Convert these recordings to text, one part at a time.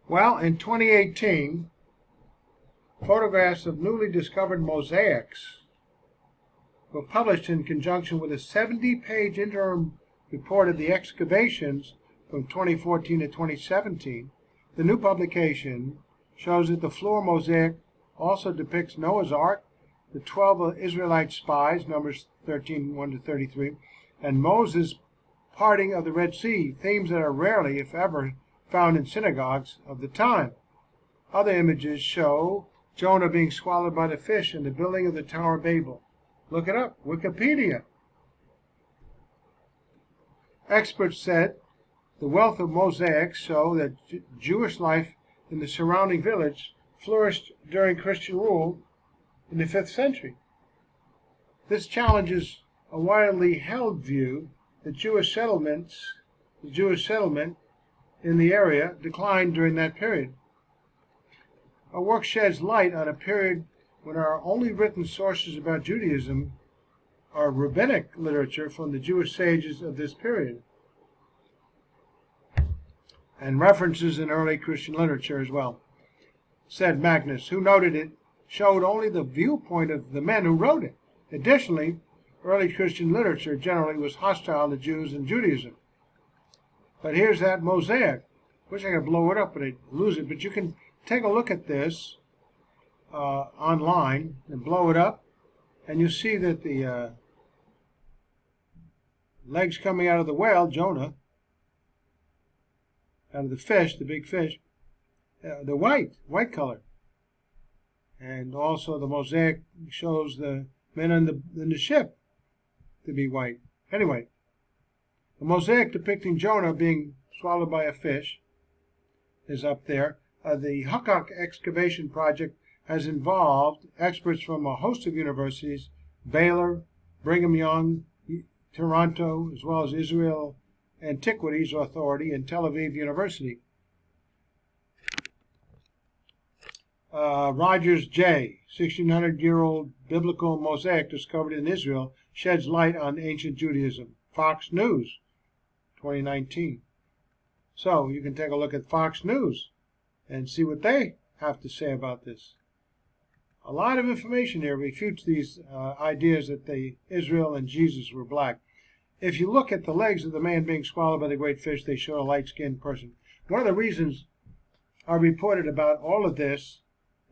Well, in 2018, photographs of newly discovered mosaics were published in conjunction with a 70-page interim report of the excavations from 2014 to 2017. The new publication shows that the floor mosaic also depicts Noah's Ark, the 12 Israelite spies, Numbers 13:1 to 33, and Moses' parting of the Red Sea, themes that are rarely, if ever, found in synagogues of the time. Other images show Jonah being swallowed by the fish and the building of the Tower of Babel. Look it up, Wikipedia. Experts said the wealth of mosaics show that Jewish life in the surrounding village flourished during Christian rule in the 5th century. This challenges a widely held view that the Jewish settlement in the area declined during that period. Our work sheds light on a period when our only written sources about Judaism are rabbinic literature from the Jewish sages of this period, and references in early Christian literature as well. Said Magness, who noted it showed only the viewpoint of the men who wrote it. Additionally, early Christian literature generally was hostile to Jews and Judaism. But here's that mosaic. Wish I could blow it up, but I'd lose it. But you can take a look at this online and blow it up, and you see that the legs coming out of the whale, Jonah, out of the fish, the big fish, they're white color. And also the mosaic shows the men in the ship to be white. Anyway, the mosaic depicting Jonah being swallowed by a fish is up there. The Huqoq excavation project has involved experts from a host of universities, Baylor, Brigham Young, Toronto, as well as Israel Antiquities Authority and Tel Aviv University. Rogers J., 1600-year-old biblical mosaic discovered in Israel, sheds light on ancient Judaism. Fox News, 2019. So you can take a look at Fox News and see what they have to say about this. A lot of information here refutes these ideas that Israel and Jesus were black. If you look at the legs of the man being swallowed by the great fish, they show a light-skinned person. One of the reasons I reported about all of this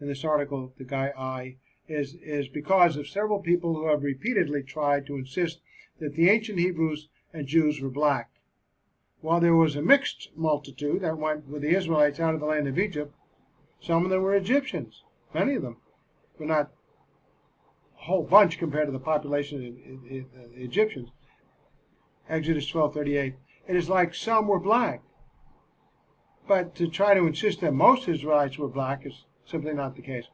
in this article, the guy I, is because of several people who have repeatedly tried to insist that the ancient Hebrews and Jews were black. While there was a mixed multitude that went with the Israelites out of the land of Egypt, some of them were Egyptians, many of them, but not a whole bunch compared to the population of the Egyptians. Exodus 12:38. It is like some were black. But to try to insist that most Israelites were black is simply not the case.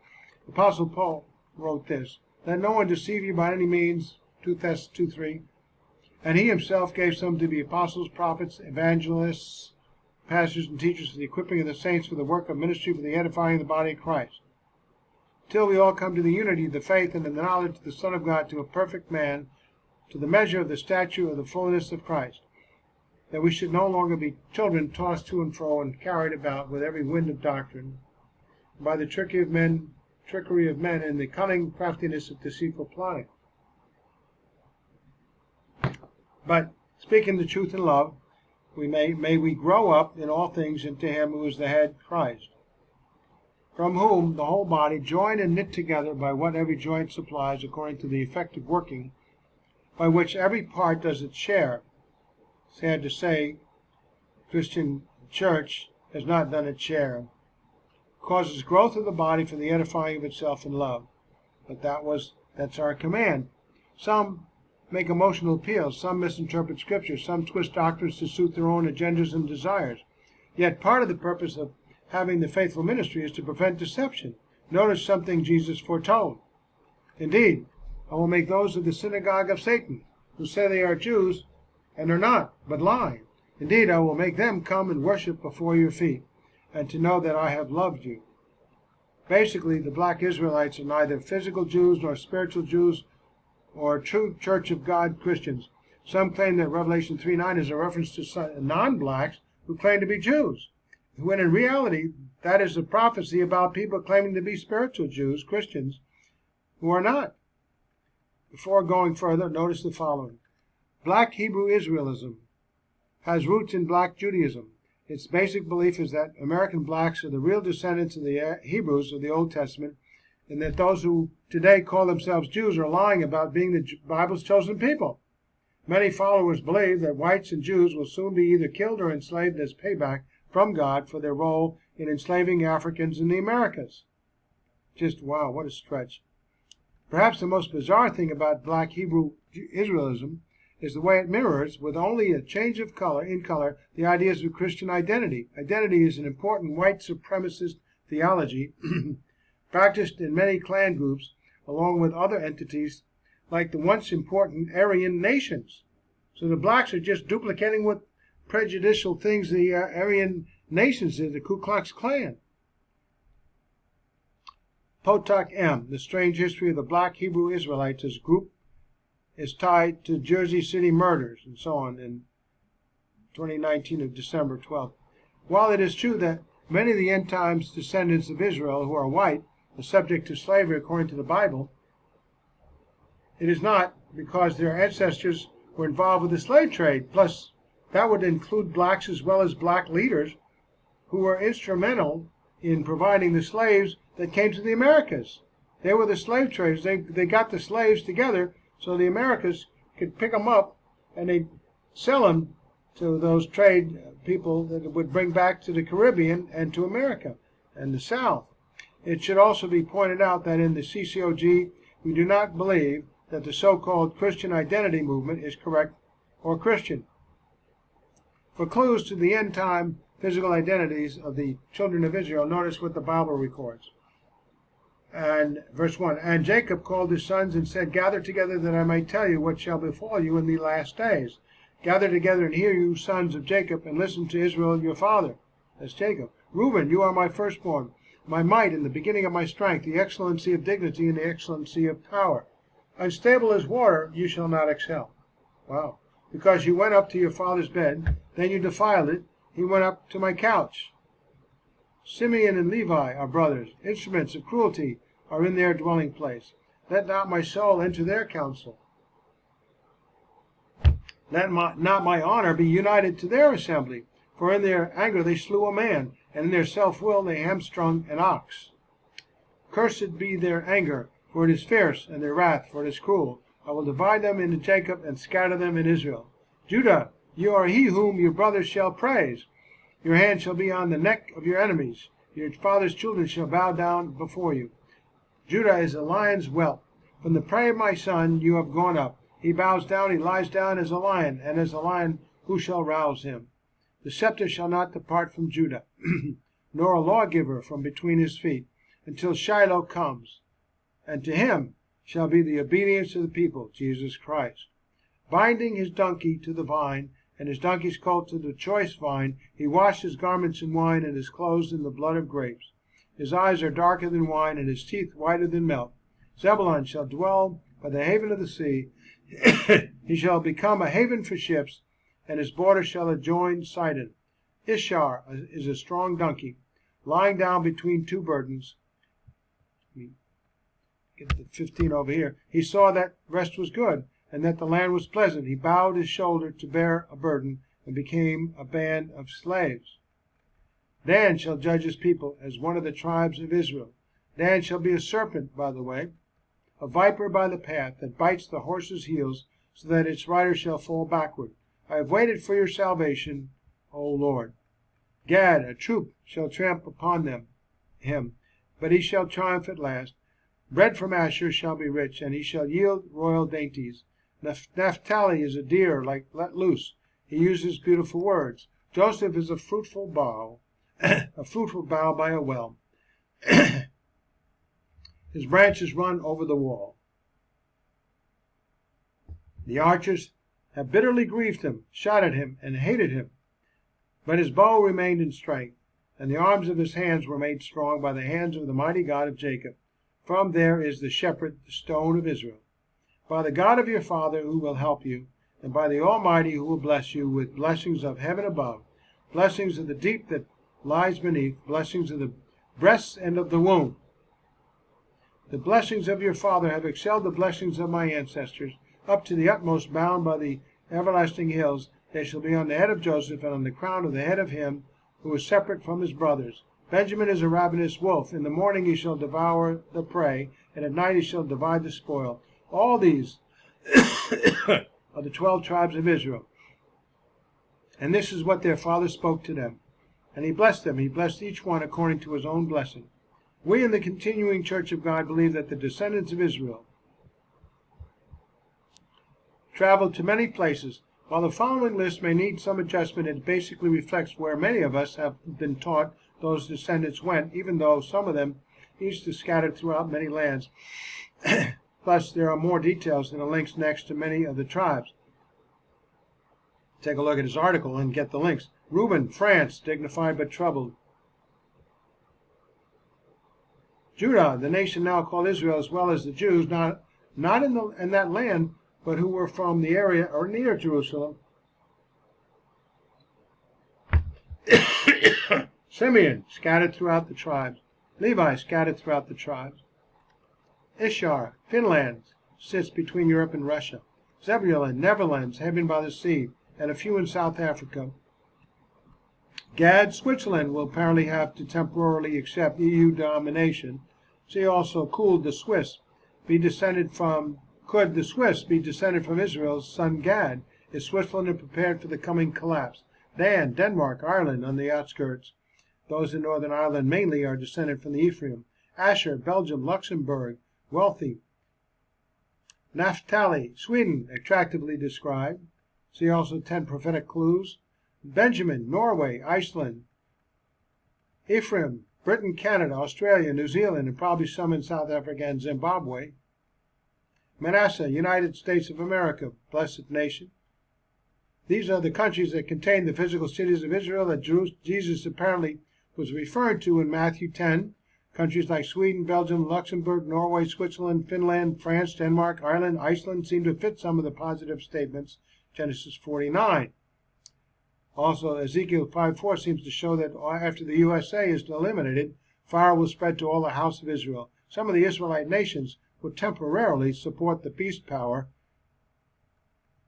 Apostle Paul wrote this, "Let no one deceive you by any means," 2 Thess 2:3. "And he himself gave some to be apostles, prophets, evangelists, pastors, and teachers for the equipping of the saints for the work of ministry, for the edifying of the body of Christ, till we all come to the unity of the faith and in the knowledge of the Son of God, to a perfect man, to the measure of the stature of the fullness of Christ, that we should no longer be children tossed to and fro and carried about with every wind of doctrine, by the trickery of men and the cunning craftiness of deceitful plotting. But speaking the truth in love, may we grow up in all things into him who is the head, Christ, from whom the whole body, joined and knit together by what every joint supplies, according to the effective working by which every part does its share. Sad to say, Christian church has not done its share. Causes growth of the body for the edifying of itself in love. But that's our command. Some make emotional appeals, some misinterpret Scripture, some twist doctrines to suit their own agendas and desires. Yet part of the purpose of having the faithful ministry is to prevent deception. Notice something Jesus foretold. Indeed, I will make those of the synagogue of Satan, who say they are Jews, and are not, but lie. Indeed, I will make them come and worship before your feet, and to know that I have loved you. Basically, the black Israelites are neither physical Jews nor spiritual Jews or true Church of God Christians. Some claim that Revelation 3:9 is a reference to non-blacks who claim to be Jews. when in reality that is a prophecy about people claiming to be spiritual Jews, Christians, who are not. Before going further, notice the following. Black Hebrew Israelism has roots in Black Judaism. Its basic belief is that American blacks are the real descendants of the Hebrews of the Old Testament, and that those who today call themselves Jews are lying about being the Bible's chosen people. Many followers believe that whites and Jews will soon be either killed or enslaved as payback from God for their role in enslaving Africans in the Americas. Just wow, what a stretch. Perhaps the most bizarre thing about Black Hebrew Israelism is the way it mirrors, with only a change of color, the ideas of Christian identity. Identity is an important white supremacist theology practiced in many clan groups, along with other entities like the once important Aryan nations. So the blacks are just duplicating what prejudicial things the Aryan nations did, the Ku Klux Klan. Potok M., The Strange History of the Black Hebrew Israelites as Group, is tied to Jersey City murders, and so on, in 2019 of December 12th. While it is true that many of the end times descendants of Israel who are white are subject to slavery according to the Bible, it is not because their ancestors were involved with the slave trade. Plus, that would include blacks as well as black leaders who were instrumental in providing the slaves that came to the Americas. They were the slave traders. They got the slaves together so the Americas could pick them up and they'd sell them to those trade people that it would bring back to the Caribbean and to America and the South. It should also be pointed out that in the CCOG, we do not believe that the so-called Christian identity movement is correct or Christian. For clues to the end-time physical identities of the children of Israel, notice what the Bible records. And verse 1, And Jacob called his sons and said, Gather together that I may tell you what shall befall you in the last days. Gather together and hear, you sons of Jacob, and listen to Israel your father. That's Jacob. Reuben, you are my firstborn, my might and the beginning of my strength, the excellency of dignity and the excellency of power. Unstable as water, you shall not excel. Wow. Because you went up to your father's bed, then you defiled it. He went up to my couch. Simeon and Levi are brothers. Instruments of cruelty are in their dwelling place. Let not my soul enter their counsel. Let not my honor be united to their assembly. For in their anger they slew a man, and in their self-will they hamstrung an ox. Cursed be their anger, for it is fierce, and their wrath, for it is cruel. I will divide them into Jacob and scatter them in Israel. Judah, you are he whom your brothers shall praise. Your hand shall be on the neck of your enemies. Your father's children shall bow down before you. Judah is a lion's whelp. From the prey of my son you have gone up. He bows down, he lies down as a lion, and as a lion who shall rouse him? The scepter shall not depart from Judah, nor a lawgiver from between his feet, until Shiloh comes. And to him shall be the obedience of the people, Jesus Christ. Binding his donkey to the vine, and his donkey's colt to the choice vine, he washed his garments in wine, and his clothes in the blood of grapes. His eyes are darker than wine, and his teeth whiter than milk. Zebulun shall dwell by the haven of the sea. He shall become a haven for ships, and his border shall adjoin Sidon. Ishar is a strong donkey, lying down between two burdens. Get the 15 over here. He saw that rest was good, and that the land was pleasant. He bowed his shoulder to bear a burden, and became a band of slaves. Dan shall judge his people as one of the tribes of Israel. Dan shall be a serpent by the way, a viper by the path, that bites the horse's heels, so that its rider shall fall backward. I have waited for your salvation, O Lord. Gad, a troop, shall tramp upon him, but he shall triumph at last. Bread from Asher shall be rich, and he shall yield royal dainties. Naphtali is a deer let loose. He uses beautiful words. Joseph is a fruitful bough, a fruitful bough by a well. His branches run over the wall. The archers have bitterly grieved him, shot at him, and hated him. But his bow remained in strength, and the arms of his hands were made strong by the hands of the mighty God of Jacob. From there is the shepherd, the stone of Israel. By the God of your father who will help you, and by the Almighty who will bless you with blessings of heaven above, blessings of the deep that lies beneath, blessings of the breasts and of the womb. The blessings of your father have excelled the blessings of my ancestors, up to the utmost bound by the everlasting hills. They shall be on the head of Joseph, and on the crown of the head of him who is separate from his brothers. Benjamin is a ravenous wolf. In the morning he shall devour the prey, and at night he shall divide the spoil. All these are the 12 tribes of Israel. And this is what their father spoke to them. And he blessed them. He blessed each one according to his own blessing. We in the continuing Church of God believe that the descendants of Israel traveled to many places. While the following list may need some adjustment, it basically reflects where many of us have been taught those descendants went, even though some of them each are scattered throughout many lands. Plus, there are more details in the links next to many of the tribes. Take a look at his article and get the links. Reuben, France, dignified but troubled. Judah, the nation now called Israel, as well as the Jews, not in that land, but who were from the area or near Jerusalem. Simeon, scattered throughout the tribes. Levi, scattered throughout the tribes. Ishar, Finland, sits between Europe and Russia. Zebulun, Netherlands, heaven by the sea, and a few in South Africa. Gad, Switzerland, will apparently have to temporarily accept EU domination. See also, could the Swiss be descended from Israel's son Gad? Is Switzerland prepared for the coming collapse? Dan, Denmark, Ireland on the outskirts. Those in Northern Ireland mainly are descended from the Ephraim. Asher, Belgium, Luxembourg, wealthy. Naphtali, Sweden, attractively described. See also 10 prophetic clues. Benjamin, Norway, Iceland. Ephraim, Britain, Canada, Australia, New Zealand, and probably some in South Africa and Zimbabwe. Manasseh, United States of America, blessed nation. These are the countries that contain the physical cities of Israel that Jesus apparently was referring to in Matthew 10. Countries like Sweden, Belgium, Luxembourg, Norway, Switzerland, Finland, France, Denmark, Ireland, Iceland seem to fit some of the positive statements. Genesis 49. Also, Ezekiel 5:4 seems to show that after the USA is eliminated, fire will spread to all the house of Israel. Some of the Israelite nations will temporarily support the peace power.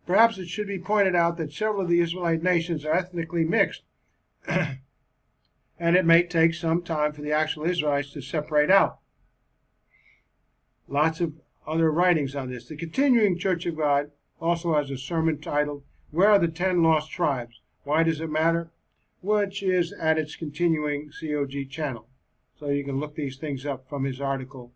Perhaps it should be pointed out that several of the Israelite nations are ethnically mixed, and it may take some time for the actual Israelites to separate out. Lots of other writings on this. The Continuing Church of God also has a sermon titled, Where are the 10 Lost Tribes? Why does it matter? Which is at its continuing COG channel. So you can look these things up from his article